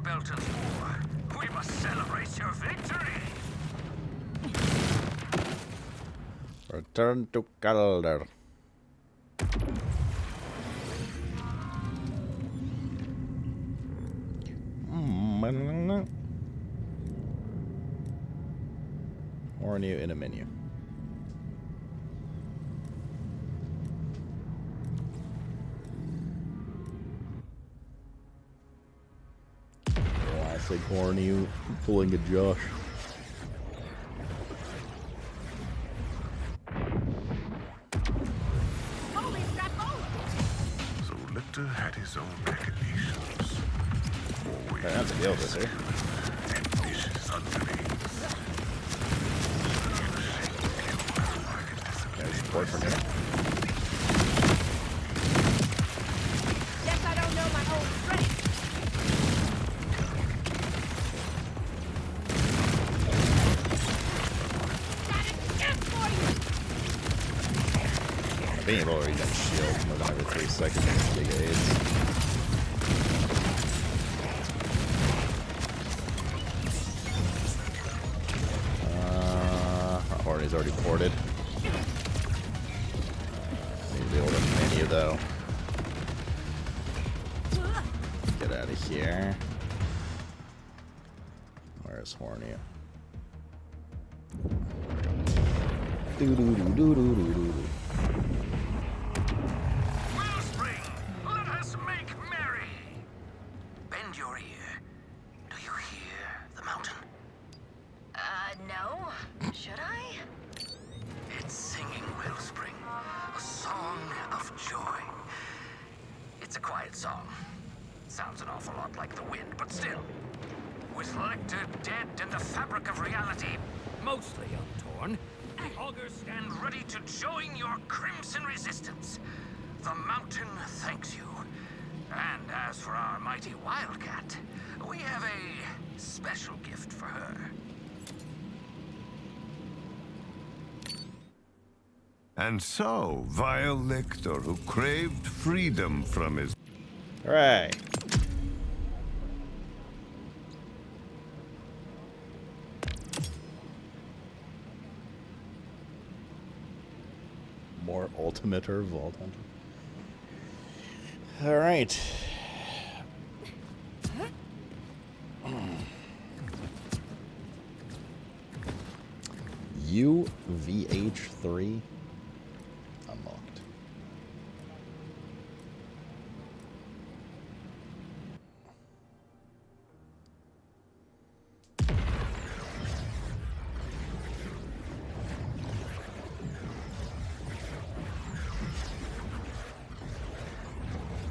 Belton's war. We must celebrate your victory. Return to Calder. Or new in a menu. I say horny pulling a Josh. So Lictor had his own machinations. I have to deal with this here. And vicious underlings. There's support for dinner. Guess I don't know my own strength. Being able to regen shield more than every 3 seconds is big aids. Horny's already ported. Need to be able to menu though. Get out of here. Where's Horny? Doo doo doo doo doo doo doo. Wellspring, let us make merry. Bend your ear. Do you hear the mountain? No. Should I? It's singing, Wellspring. A song of joy. It's a quiet song. Sounds an awful lot like the wind, but still. With Lictor dead and the fabric of reality mostly untorn, the augurs stand ready to join your crimson resistance. The mountain thanks you. And as for our mighty wildcat, we have a special gift for her. And so, vile Lictor, who craved freedom from his... Hooray! More ultimate or vault hunter. All right. UVH3 unlocked.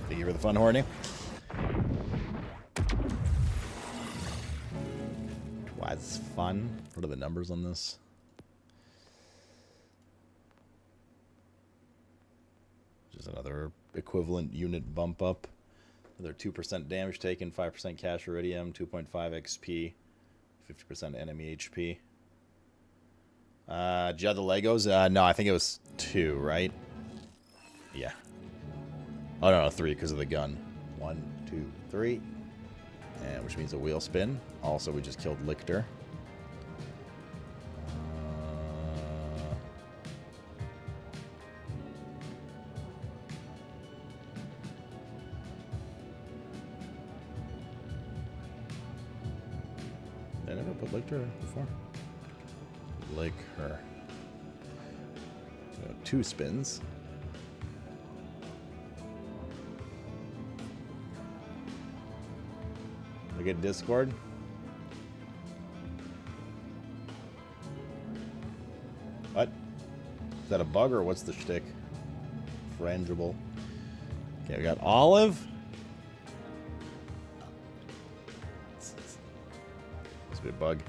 Thank you for the fun, Horny. Why is this fun? What are the numbers on this? Just another equivalent unit bump up. Another 2% damage taken, 5% cash iridium, 2.5 XP, 50% enemy HP. Do you have the Legos? No, I think it was 2, right? Yeah. Oh, no, 3 because of the gun. 1, 2, 3. And which means a wheel spin. Also, we just killed Lictor. Did I never put Lictor before? Lick her. So 2 spins. Look at Discord. What? Is that a bug or what's the shtick? Frangible. Okay, we got Olive. Must be a bug.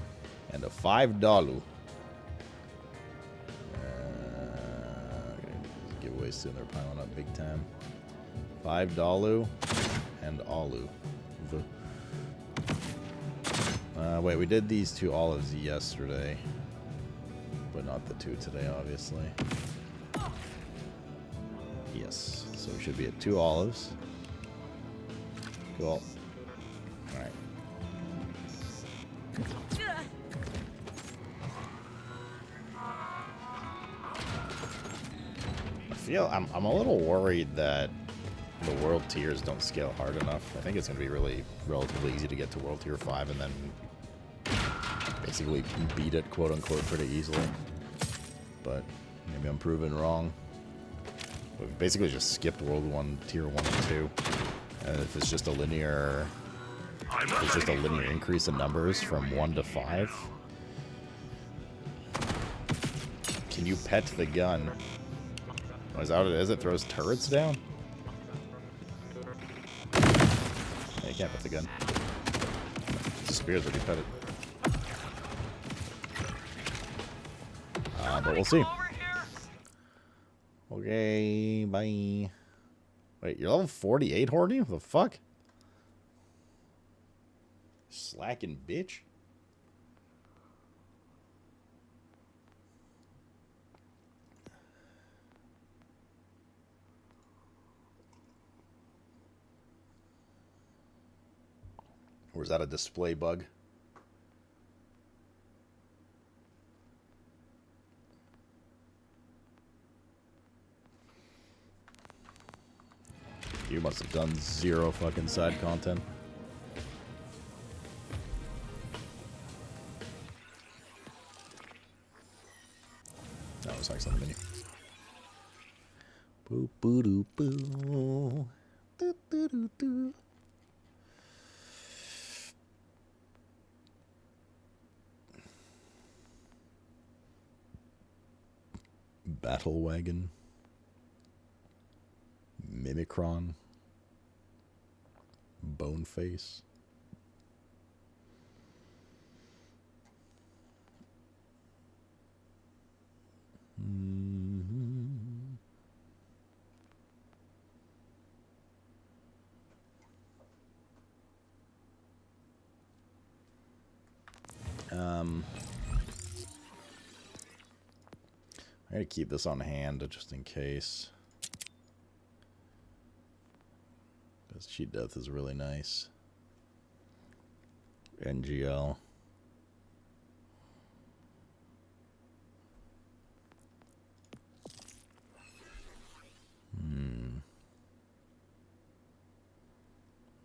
And a $5. Giveaway soon. They're piling up big time. $5 and Alu. Wait, we did these 2 olives yesterday, but not the 2 today, obviously. Yes, so we should be at 2 olives. Cool. Alright. I'm a little worried that the world tiers don't scale hard enough. I think it's going to be really relatively easy to get to world tier 5 and then basically beat it, quote unquote, pretty easily. But maybe I'm proven wrong. We've basically just skipped world 1, tier 1 and 2. And if it's just a linear increase in numbers from 1 to 5. Can you pet the gun? Oh, is that what it is? It throws turrets down? Yeah, you can't pet the gun. The spears already pet it. But we'll see. Okay, bye. Wait, you're level 48, Horny? What the fuck? Slacking bitch. Or is that a display bug? You must have done 0 fucking side content. That was actually on the menu. Boo boo doo boo. Doo doo doo doo. Battle Wagon. Mimicron. Boneface. I gotta keep this on hand just in case. Because cheat death is really nice. NGL.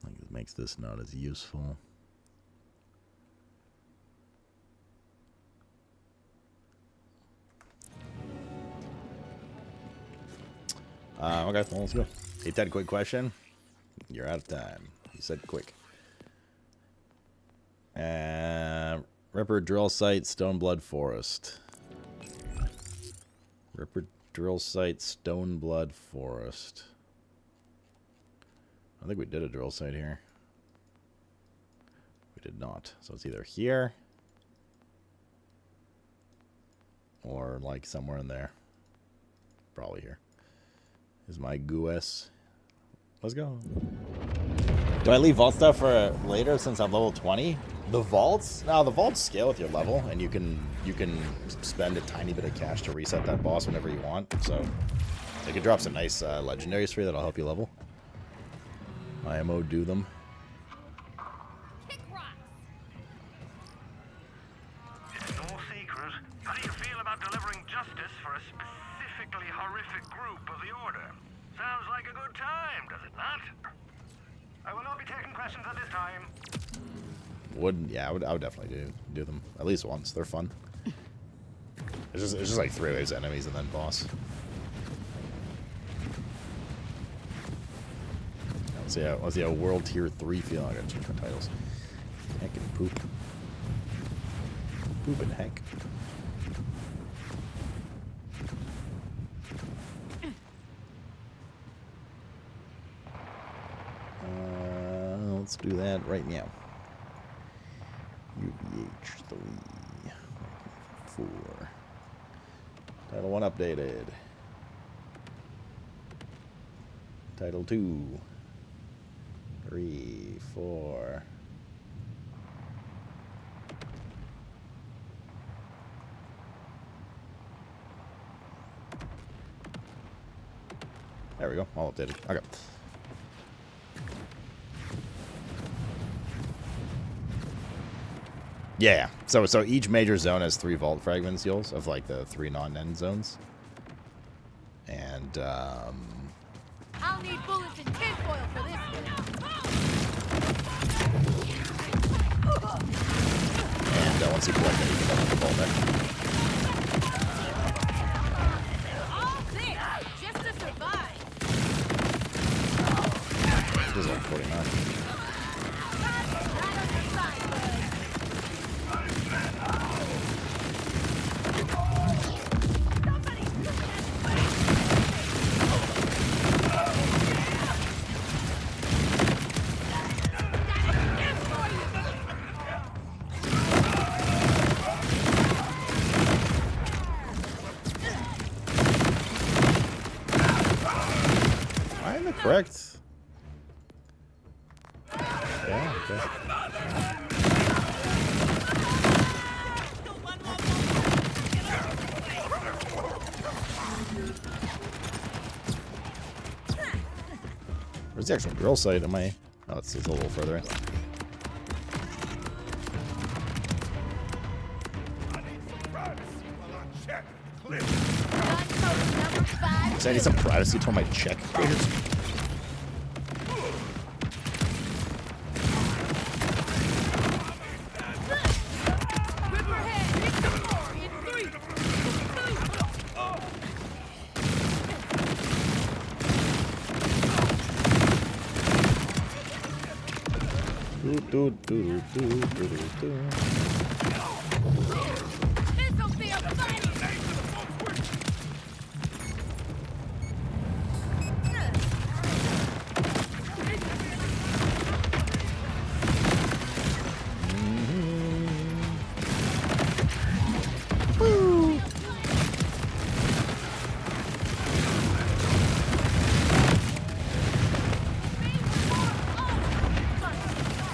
I think it makes this not as useful. Okay, well, let's go. Hate that quick question. You're out of time. You said quick. Ripper Drill Site, Stoneblood Forest. Ripper Drill Site, Stoneblood Forest. I think we did a drill site here. We did not. So it's either here or like somewhere in there. Probably here. Is my GUS. Let's go. Do I leave vault stuff for later since I'm level 20? The vaults? No, the vaults scale with your level, and you can spend a tiny bit of cash to reset that boss whenever you want. So it can drop some nice legendaries for you that'll help you level. IMO do them. Kick rocks. It's no secret. How do you feel about delivering justice for a specifically horrific group of the Order? Sounds like a good time, does it not? I will not be taking questions at this time. I would definitely do them at least once. They're fun. It's just like 3 waves enemies and then boss. Let's see how World Tier 3 feel. I gotta change my titles. Heck and poop. Poop and heck. Let's do that right now. UVH 3. 4. Title 1 updated. Title 2. 3, 4. There we go. All updated. Okay. Yeah. So each major zone has 3 vault fragments, Yules, of like the 3 non-end zones. And I'll need bullets and tinfoil for this one. Once you collect it, you can open the vault there. All this just to survive. This is like 49. Correct. Yeah, okay. Where's the actual drill site? Am I? Oh, it's a little further in. So I need some privacy to my check.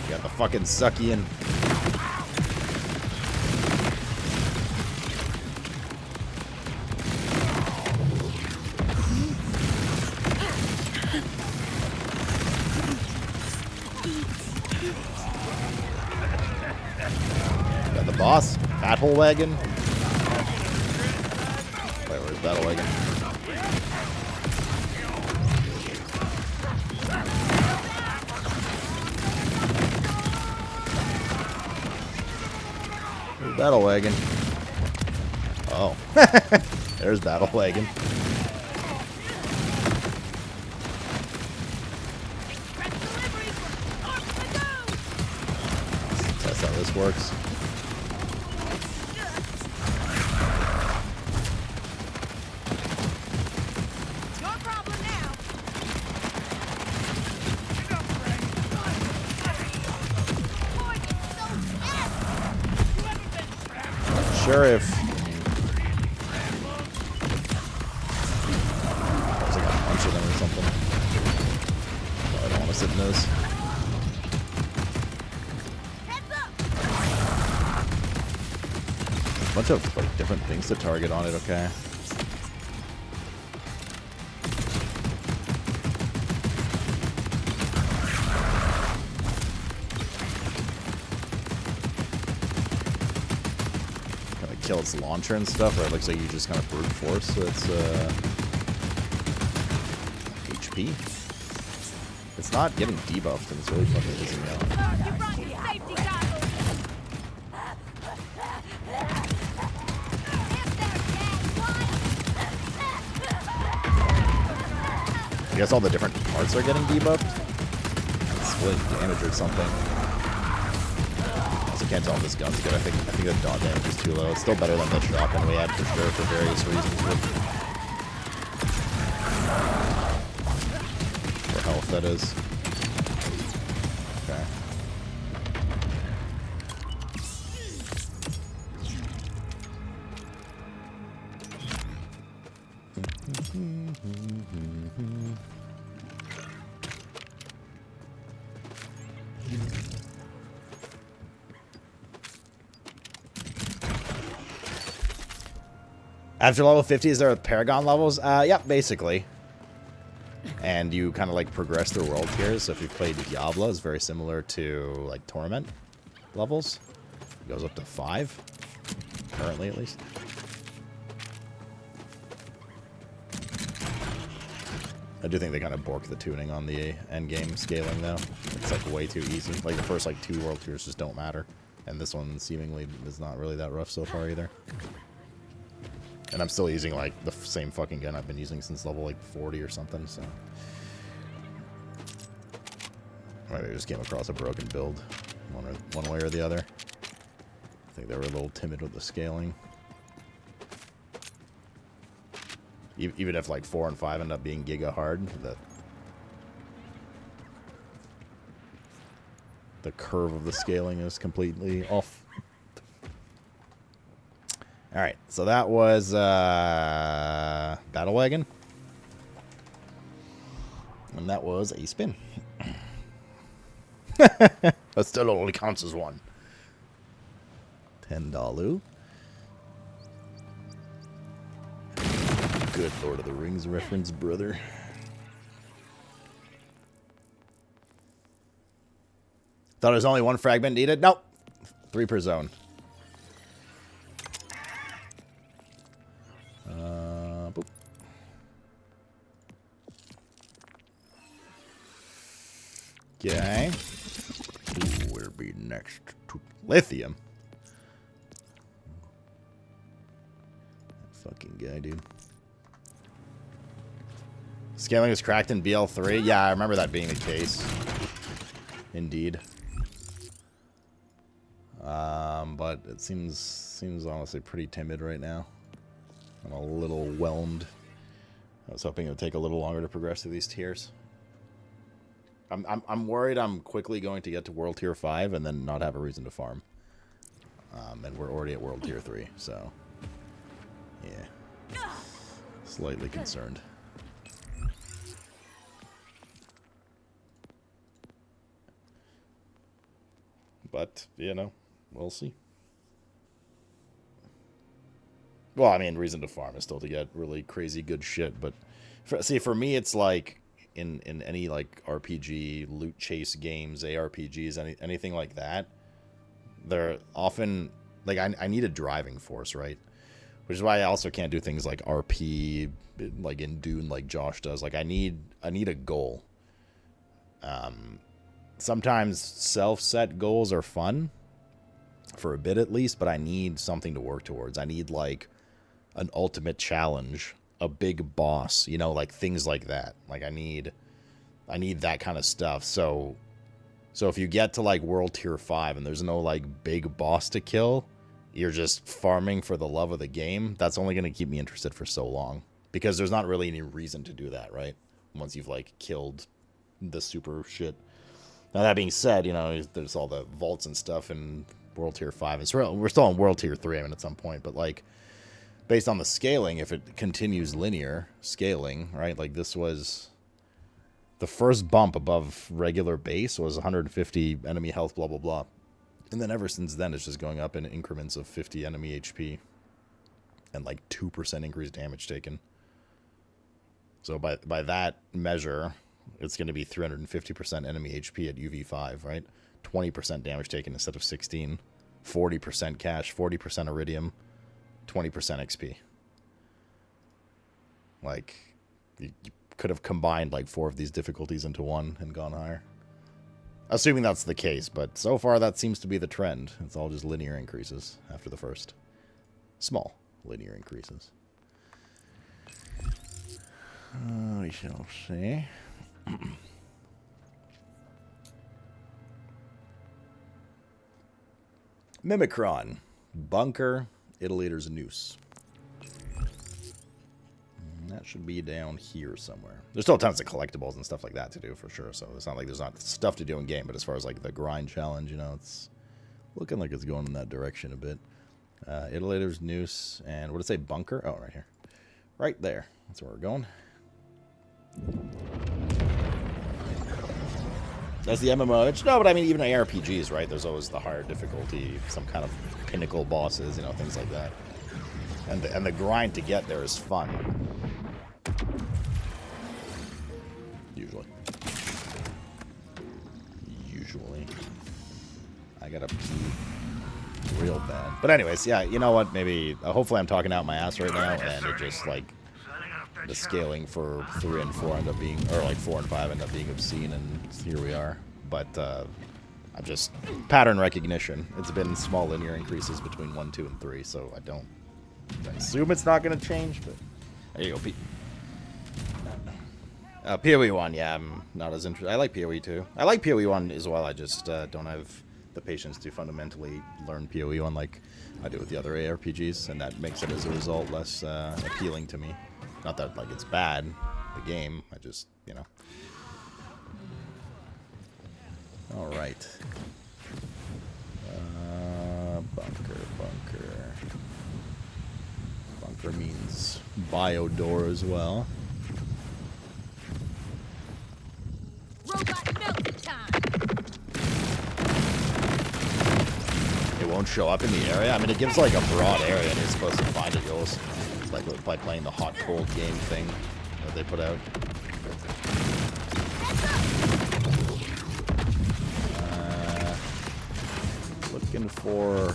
Got the fucking suckian. Got the boss. Battle wagon. Wait, where's battle wagon? Where's battle wagon? Oh. There's battle wagon. That's how this works. Sure, if there's like a bunch of them or something. Oh, I don't want to sit in this. A bunch of like different things to target on it. Okay. Kill its launcher and stuff, or it looks like you just kind of brute force its HP. It's not getting debuffed, and it's really fucking pissing me off. I guess all the different parts are getting debuffed. It's really damage or something. I can't tell if this gun's good. I think the dot damage is too low. It's still better than the shotgun we had for sure for various reasons. For health, that is. Okay. After level 50, is there Paragon levels? Yeah, basically. And you kind of like progress through world tiers. So if you've played Diablo, it's very similar to like Torment levels. It goes up to 5, currently at least. I do think they kind of borked the tuning on the end game scaling though. It's like way too easy. Like the first like 2 world tiers just don't matter, and this one seemingly is not really that rough so far either. And I'm still using like the same fucking gun I've been using since level like 40 or something. So maybe I just came across a broken build, one way or the other. I think they were a little timid with the scaling. Even if like 4 and 5 end up being giga hard, the curve of the scaling is completely off. All right, so that was Battle Wagon, and that was a spin. That still only counts as one. $10. Good Lord of the Rings reference, brother. Thought it was only 1 fragment needed? Nope. 3 per zone. Boop. Okay. Ooh, where'll be next? Lithium. That fucking guy, dude. Scaling is cracked in BL3? Yeah, I remember that being the case. Indeed. But it seems honestly pretty timid right now. I'm a little whelmed. I was hoping it would take a little longer to progress through these tiers. I'm worried I'm quickly going to get to World Tier 5 and then not have a reason to farm. And we're already at World Tier 3, so yeah. Slightly concerned. But, you know, we'll see. Well, I mean, reason to farm is still to get really crazy good shit, but for me, it's like in any like RPG, loot chase games, ARPGs, anything like that, they're often like I need a driving force, right? Which is why I also can't do things like RP, like in Dune, like Josh does. Like I need a goal. Sometimes self-set goals are fun, for a bit at least, but I need something to work towards. I need like an ultimate challenge, a big boss, you know, like things like that. Like I need that kind of stuff. So if you get to like World Tier 5 and there's no like big boss to kill, you're just farming for the love of the game. That's only going to keep me interested for so long, because there's not really any reason to do that, right? Once you've like killed the super shit. Now that being said, you know, there's all the vaults and stuff in World Tier 5. We're still on World Tier 3, I mean, at some point, but like based on the scaling, if it continues linear scaling, right? Like this was the first bump above regular base was 150 enemy health, blah, blah, blah. And then ever since then, it's just going up in increments of 50 enemy HP and like 2% increased damage taken. So by that measure, it's going to be 350% enemy HP at UV5, right? 20% damage taken instead of 16. 40% cash, 40% iridium, 20% XP. Like, you could have combined like 4 of these difficulties into one and gone higher. Assuming that's the case, but so far that seems to be the trend. It's all just linear increases after the first. Small linear increases. We shall see. Mimicron. Bunker. Italator's Noose. That should be down here somewhere. There's still tons of collectibles and stuff like that to do for sure, so it's not like there's not stuff to do in game, but as far as like the grind challenge, you know, it's looking like it's going in that direction a bit. Italator's Noose, and what did it say? Bunker? Oh, right here. Right there. That's where we're going. That's the MMO. No, but I mean, even ARPGs, right? There's always the higher difficulty, some kind of pinnacle bosses, you know, things like that. And the grind to get there is fun. Usually. I gotta pee real bad. But anyways, yeah, you know what? Maybe, hopefully I'm talking out my ass right now, and it just, like, the scaling for 3 and 4 end up being, or like 4 and 5 end up being obscene, and here we are. But I just pattern recognition. It's been small linear increases between 1, 2, and 3, so I assume it's not going to change. But there you go, PoE 1. Yeah, I'm not as interested. I like PoE 2. I like PoE 1 as well. I just don't have the patience to fundamentally learn PoE 1 like I do with the other ARPGs, and that makes it as a result less appealing to me. Not that like it's bad, the game. I just, you know. All right. Bunker means bio-door as well. Robot melting time. It won't show up in the area. I mean, it gives like a broad area, and you're supposed to find it. You'll like by playing the hot cold game thing that they put out. Looking for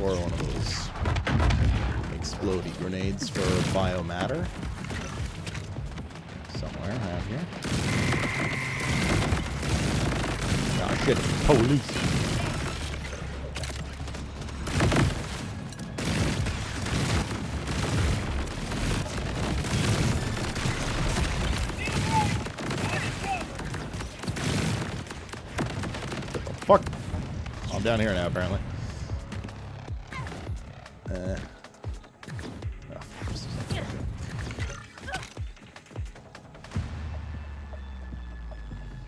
one of those explodey grenades for biomatter somewhere around here. Oh shit, police. Fuck! I'm down here now, apparently.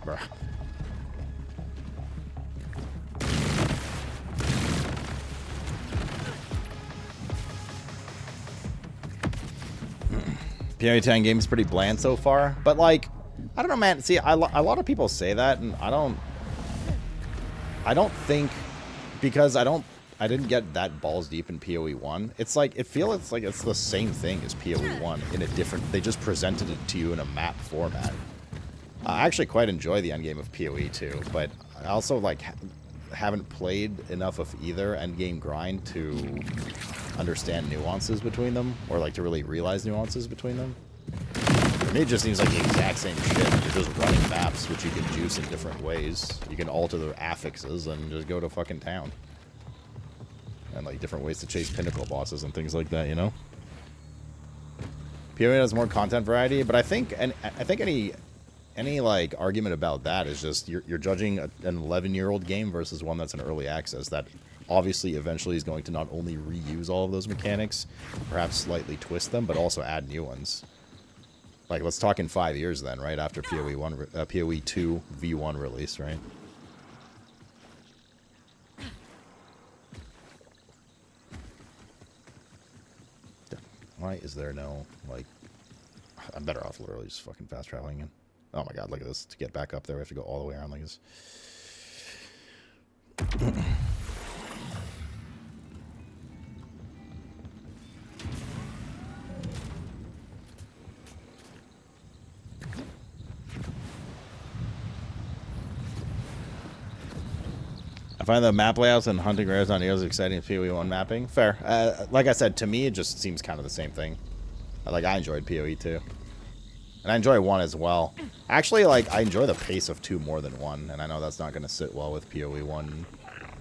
Bruh. PoE 10 game's pretty bland so far, but like, I don't know, man. See, a lot of people say that, and I don't think, because I didn't get that balls deep in PoE 1. It's like, it feels like it's the same thing as PoE 1 in a different, they just presented it to you in a map format. I actually quite enjoy the endgame of PoE 2, but I also like haven't played enough of either endgame grind to understand nuances between them, or like to really realize nuances between them. For me, it just seems like the exact same shit. You're just running maps, which you can juice in different ways. You can alter the affixes and just go to fucking town. And like different ways to chase pinnacle bosses and things like that, you know? PoE has more content variety, but I think any like argument about that is just you're judging an 11-year-old game versus one that's in early access that obviously eventually is going to not only reuse all of those mechanics, perhaps slightly twist them, but also add new ones. Like, let's talk in 5 years then, right after PoE 2 V1 release, right? Why is there no, like, I'm better off literally just fucking fast traveling in. Oh my god, look at this. To get back up there, we have to go all the way around like this. I find the map layouts and hunting rares on Eos exciting as PoE 1 mapping. Fair. Like I said, to me, it just seems kind of the same thing. Like, I enjoyed PoE 2. And I enjoy 1 as well. Actually, like, I enjoy the pace of 2 more than 1. And I know that's not going to sit well with PoE 1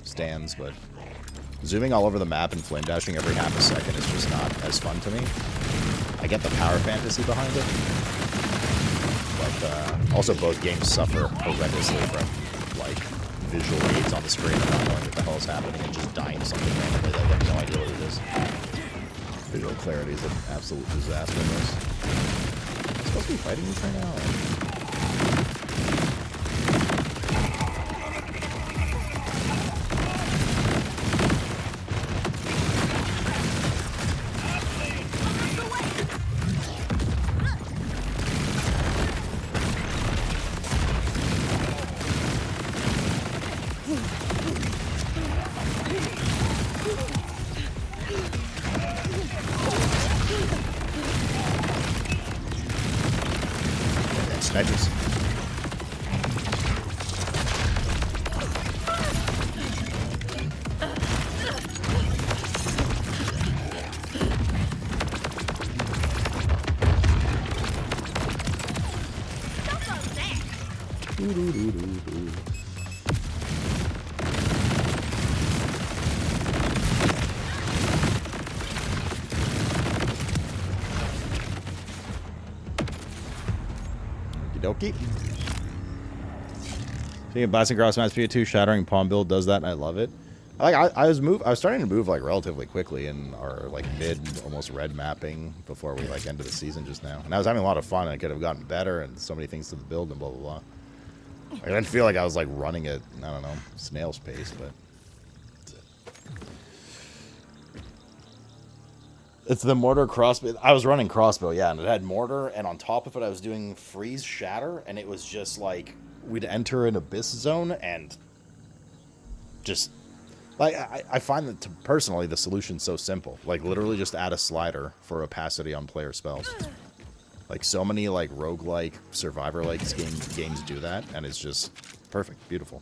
stands, but zooming all over the map and flame dashing every half a second is just not as fun to me. I get the power fantasy behind it. But also both games suffer horrendously from, like, visual aids on the screen and not knowing what the hell is happening and just dying to something randomly that you have no idea what it is. Visual clarity is an absolute disaster in this. Am I supposed to be fighting these right now? Snipers. Okie dokie. Speaking of blasting cross maps, PA2 shattering palm build does that, and I love it. I was starting to move like relatively quickly in our like mid, almost red mapping before we like ended the season just now, and I was having a lot of fun. I could have gotten better, and so many things to the build and blah blah blah. I didn't feel like I was like running at, I don't know, snail's pace, but it's the mortar crossbow. I was running crossbow, yeah, and it had mortar, and on top of it I was doing freeze shatter, and it was just like we'd enter an abyss zone and just like I find that personally the solution's so simple. Like literally just add a slider for opacity on player spells. Like so many like roguelike survivor-like games do that, and it's just perfect, beautiful.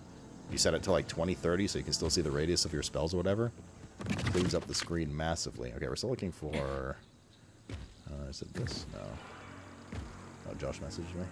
You set it to like 20-30 so you can still see the radius of your spells or whatever. Cleans up the screen massively. Okay, we're still looking for is it this? No. Oh, Josh messaged me.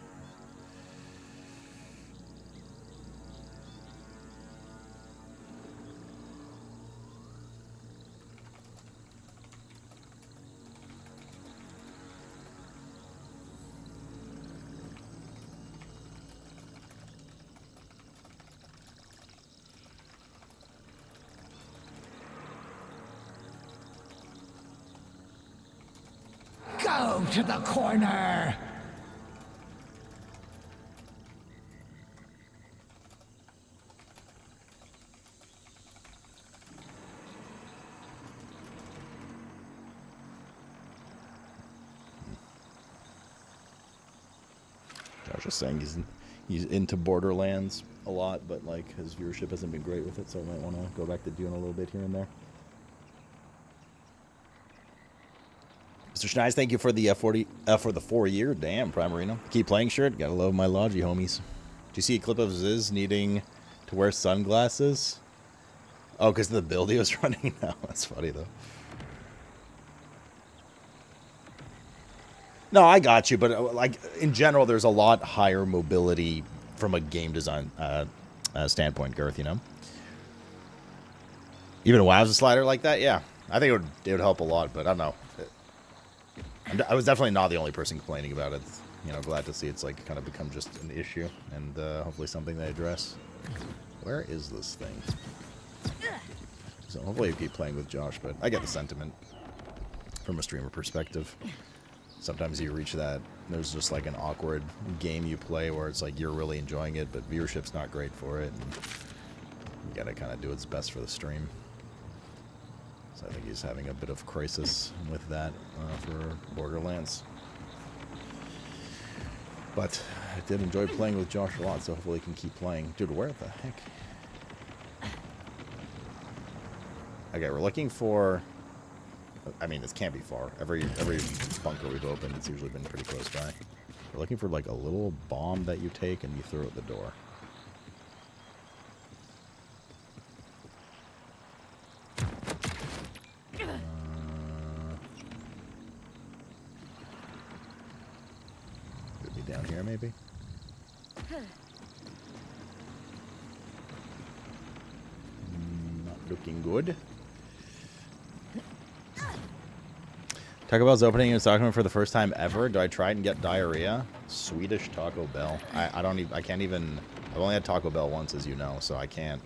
Go to the corner! Josh is saying he's into Borderlands a lot, but like his viewership hasn't been great with it, so I might want to go back to doing a little bit here and there. Mr. Schneis, thank you for the 4-year. Damn, Primarino. Keep playing, shirt. Gotta love my Logi homies. Do you see a clip of Ziz needing to wear sunglasses? Oh, because of the build he was running now. That's funny, though. No, I got you, but like in general, there's a lot higher mobility from a game design standpoint, Girth, you know? Even a WoW's slider like that, yeah. I think it would help a lot, but I don't know. I was definitely not the only person complaining about it. You know, glad to see it's like kind of become just an issue, and hopefully something they address. Where is this thing? So hopefully you keep playing with Josh, but I get the sentiment from a streamer perspective. Sometimes you reach that, there's just like an awkward game you play where it's like you're really enjoying it, but viewership's not great for it, and you gotta kind of do what's best for the stream. So I think he's having a bit of crisis with that for Borderlands. But I did enjoy playing with Josh a lot, so hopefully he can keep playing. Dude, where the heck? Okay, we're looking for... I mean, this can't be far. Every bunker we've opened, it's usually been pretty close by. We're looking for like a little bomb that you take and you throw at the door. Could be down here, maybe? Not looking good. Taco Bell's opening in Stockholm for the first time ever. Do I try and get diarrhea? Swedish Taco Bell. I can't even. I've only had Taco Bell once, as you know, so I can't